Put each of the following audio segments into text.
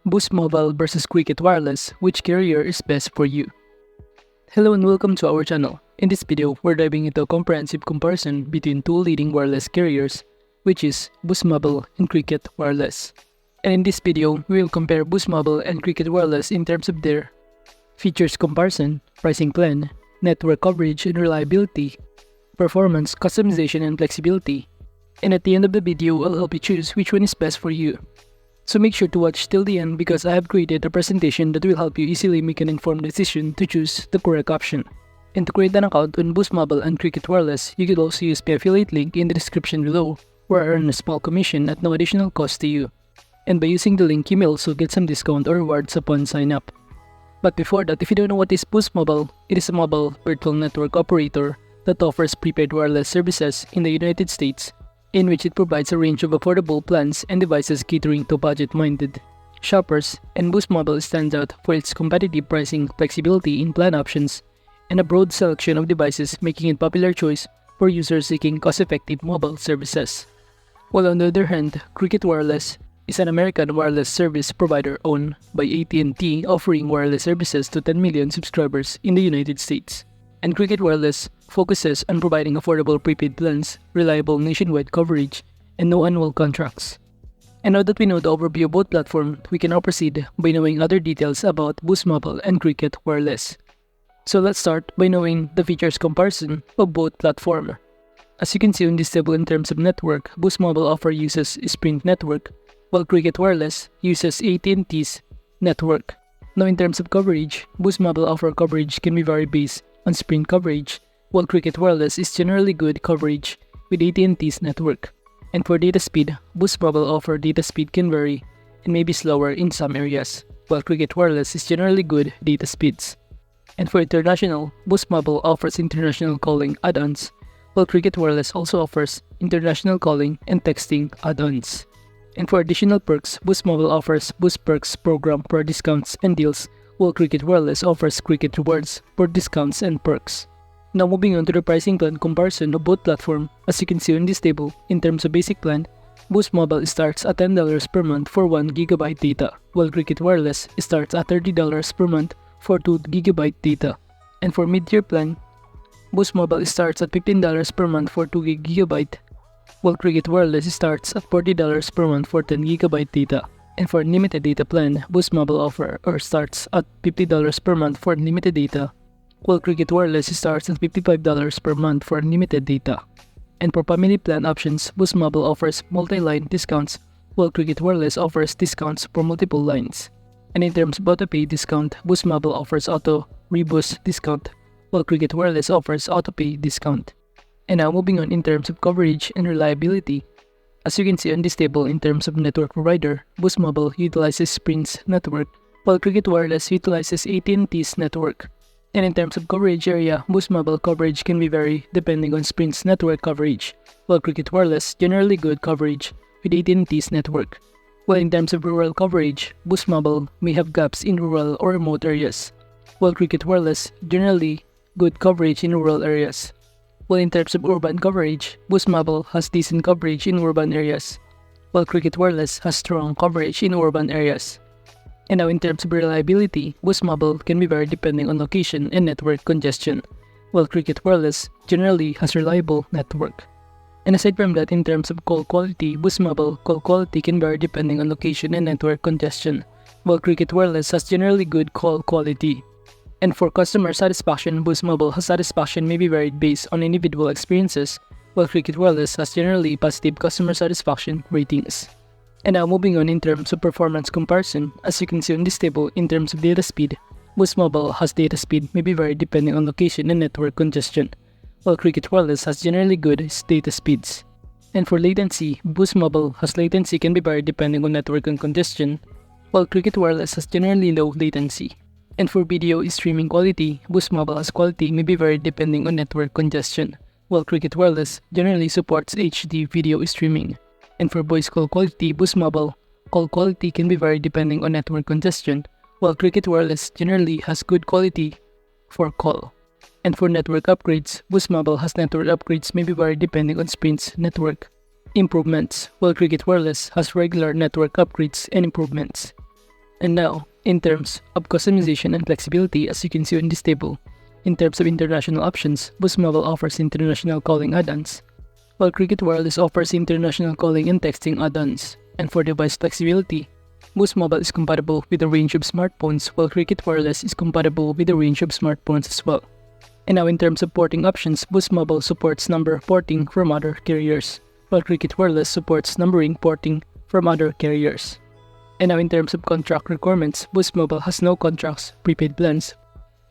Boost Mobile versus Cricket Wireless, which carrier is best for you? Hello and welcome to our channel. In this video, we're diving into a comprehensive comparison between two leading wireless carriers, which is Boost Mobile and Cricket Wireless. And in this video, we will compare Boost Mobile and Cricket Wireless in terms of their features comparison, pricing plan, network coverage and reliability, performance, customization and flexibility. And at the end of the video, I'll help you choose which one is best for you. So make sure to watch till the end because I have created a presentation that will help you easily make an informed decision to choose the correct option. And to create an account on Boost Mobile and Cricket Wireless, you could also use my affiliate link in the description below, where I earn a small commission at no additional cost to you. And by using the link, you may also get some discount or rewards upon sign up. But before that, if you don't know what is Boost Mobile, it is a mobile virtual network operator that offers prepaid wireless services in the United States, in which it provides a range of affordable plans and devices catering to budget-minded shoppers, and Boost Mobile stands out for its competitive pricing, flexibility in plan options, and a broad selection of devices, making it a popular choice for users seeking cost-effective mobile services. While on the other hand, Cricket Wireless is an American wireless service provider owned by AT&T, offering wireless services to 10 million subscribers in the United States. And Cricket Wireless focuses on providing affordable prepaid plans, reliable nationwide coverage, and no annual contracts. And now that we know the overview of both platforms, we can now proceed by knowing other details about Boost Mobile and Cricket Wireless. So let's start by knowing the features comparison of both platforms. As you can see on this table in terms of network, Boost Mobile uses Sprint network, while Cricket Wireless uses AT&T's network. Now in terms of coverage, Boost Mobile coverage can be varied based on Sprint coverage, while Cricket Wireless is generally good coverage with AT&T's network. And for data speed, Boost Mobile data speed can vary and may be slower in some areas, while Cricket Wireless is generally good data speeds. And for international, Boost Mobile offers international calling add-ons, while Cricket Wireless also offers international calling and texting add-ons. And for additional perks, Boost Mobile offers Boost Perks program for discounts and deals, while Cricket Wireless offers Cricket Rewards for discounts and perks. Now moving on to the pricing plan comparison of both platforms, as you can see on this table, in terms of basic plan, Boost Mobile starts at $10 per month for 1 GB data, while Cricket Wireless starts at $30 per month for 2 GB data. And for mid-tier plan, Boost Mobile starts at $15 per month for 2 GB, while Cricket Wireless starts at $40 per month for 10 GB data. And for unlimited data plan, Boost Mobile starts at $50 per month for unlimited data, while Cricket Wireless starts at $55 per month for unlimited data. And for family plan options, Boost Mobile offers multi-line discounts, while Cricket Wireless offers discounts for multiple lines. And in terms of auto-pay discount, Boost Mobile offers auto reboost discount, while Cricket Wireless offers auto-pay discount. And now moving on in terms of coverage and reliability. As you can see on this table in terms of network provider, Boost Mobile utilizes Sprint's network, while Cricket Wireless utilizes AT&T's network. And in terms of coverage area, Boost Mobile coverage can be vary depending on Sprint's network coverage, while Cricket Wireless generally good coverage with AT&T's network. While in terms of rural coverage, Boost Mobile may have gaps in rural or remote areas, while Cricket Wireless generally good coverage in rural areas. While in terms of urban coverage, Boost Mobile has decent coverage in urban areas, while Cricket Wireless has strong coverage in urban areas. And now in terms of reliability, Boost Mobile can be varied depending on location and network congestion, while Cricket Wireless generally has reliable network. And aside from that, in terms of call quality, Boost Mobile call quality can vary depending on location and network congestion, while Cricket Wireless has generally good call quality. And for customer satisfaction, Boost Mobile satisfaction may be varied based on individual experiences, while Cricket Wireless has generally positive customer satisfaction ratings. And now moving on in terms of performance comparison, as you can see on this table in terms of data speed, Boost Mobile data speed may be varied depending on location and network congestion, while Cricket Wireless has generally good data speeds. And for latency, Boost Mobile latency can be varied depending on network and congestion, while Cricket Wireless has generally low latency. And for video streaming quality, Boost Mobile quality may be varied depending on network congestion, while Cricket Wireless generally supports HD video streaming. And for voice call quality, Boost Mobile call quality can be varied depending on network congestion, while Cricket Wireless generally has good quality for call. And for network upgrades, Boost Mobile network upgrades may be varied depending on Sprint's network improvements, while Cricket Wireless has regular network upgrades and improvements. And now, in terms of customization and flexibility, as you can see in this table, in terms of international options, Boost Mobile offers international calling add-ons, while Cricket Wireless offers international calling and texting add-ons. And for device flexibility, Boost Mobile is compatible with a range of smartphones, while Cricket Wireless is compatible with a range of smartphones as well. And now in terms of porting options, Boost Mobile supports number porting from other carriers, while Cricket Wireless supports numbering porting from other carriers. And now in terms of contract requirements, Boost Mobile has no contracts, prepaid plans,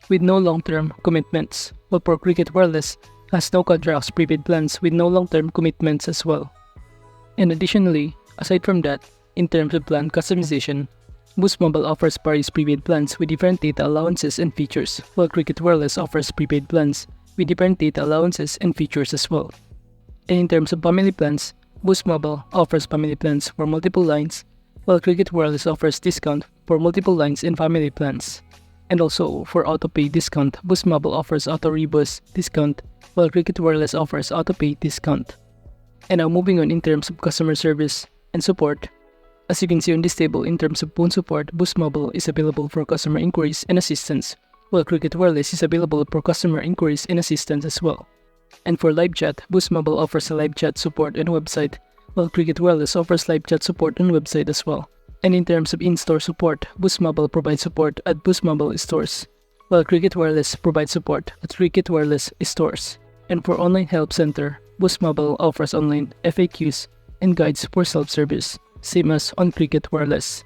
with no long-term commitments, while for Cricket Wireless has no contracts, prepaid plans with no long-term commitments as well. And additionally, aside from that, in terms of plan customization, Boost Mobile offers various prepaid plans with different data allowances and features, while Cricket Wireless offers prepaid plans with different data allowances and features as well. And in terms of family plans, Boost Mobile offers family plans for multiple lines, while Cricket Wireless offers discount for multiple lines and family plans. And also, for auto-pay discount, Boost Mobile offers auto-rebus discount, while Cricket Wireless offers auto-pay discount. And now moving on in terms of customer service and support, as you can see on this table, in terms of phone support, Boost Mobile is available for customer inquiries and assistance, while Cricket Wireless is available for customer inquiries and assistance as well. And for live chat, Boost Mobile offers a live chat support on website, while Cricket Wireless offers live chat support on website as well. And in terms of in-store support, Boost Mobile provides support at Boost Mobile stores, while Cricket Wireless provides support at Cricket Wireless stores. And for online help center, Boost Mobile offers online FAQs and guides for self-service, same as on Cricket Wireless.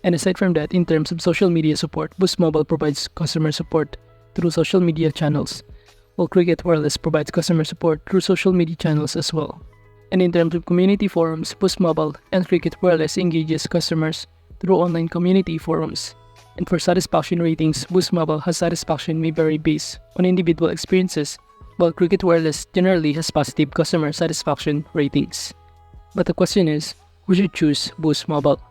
And aside from that, in terms of social media support, Boost Mobile provides customer support through social media channels, while Cricket Wireless provides customer support through social media channels as well. And in terms of community forums, Boost Mobile and Cricket Wireless engages customers through online community forums. And for satisfaction ratings, Boost Mobile has satisfaction may vary based on individual experiences, while Cricket Wireless generally has positive customer satisfaction ratings. But the question is, who should choose Boost Mobile?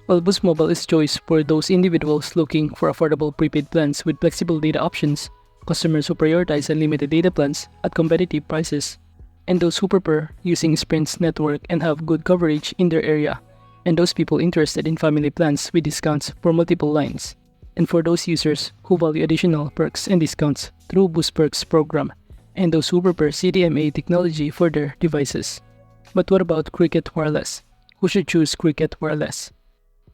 Well, Boost Mobile is choice for those individuals looking for affordable prepaid plans with flexible data options, customers who prioritize unlimited data plans at competitive prices, and those who prefer using Sprint's network and have good coverage in their area, and those people interested in family plans with discounts for multiple lines, and for those users who value additional perks and discounts through Boost Perks program, and those who prefer CDMA technology for their devices. But what about Cricket Wireless? Who should choose Cricket Wireless?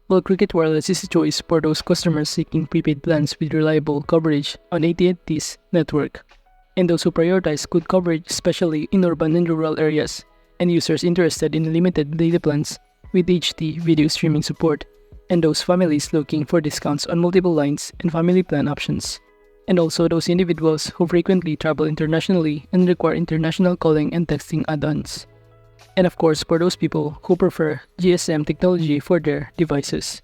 Well, Cricket Wireless is a choice for those customers seeking prepaid plans with reliable coverage on AT&T's network, and those who prioritize good coverage especially in urban and rural areas, and users interested in limited data plans with HD video streaming support, and those families looking for discounts on multiple lines and family plan options, and also those individuals who frequently travel internationally and require international calling and texting add-ons. And of course, for those people who prefer GSM technology for their devices.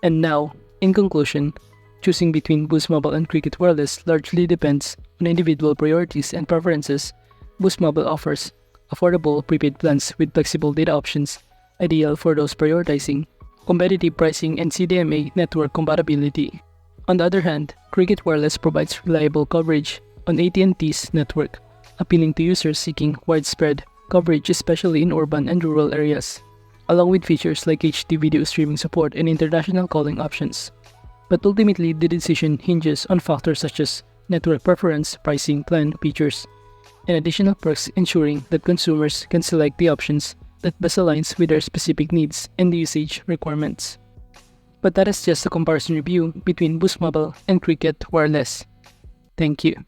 And now, in conclusion, choosing between Boost Mobile and Cricket Wireless largely depends on individual priorities and preferences. Boost Mobile offers affordable prepaid plans with flexible data options, ideal for those prioritizing competitive pricing and CDMA network compatibility. On the other hand, Cricket Wireless provides reliable coverage on AT&T's network, appealing to users seeking widespread coverage especially in urban and rural areas, along with features like HD video streaming support and international calling options. But ultimately, the decision hinges on factors such as network preference, pricing, plan, features, and additional perks, ensuring that consumers can select the options that best aligns with their specific needs and usage requirements. But that is just a comparison review between Boost Mobile and Cricket Wireless. Thank you.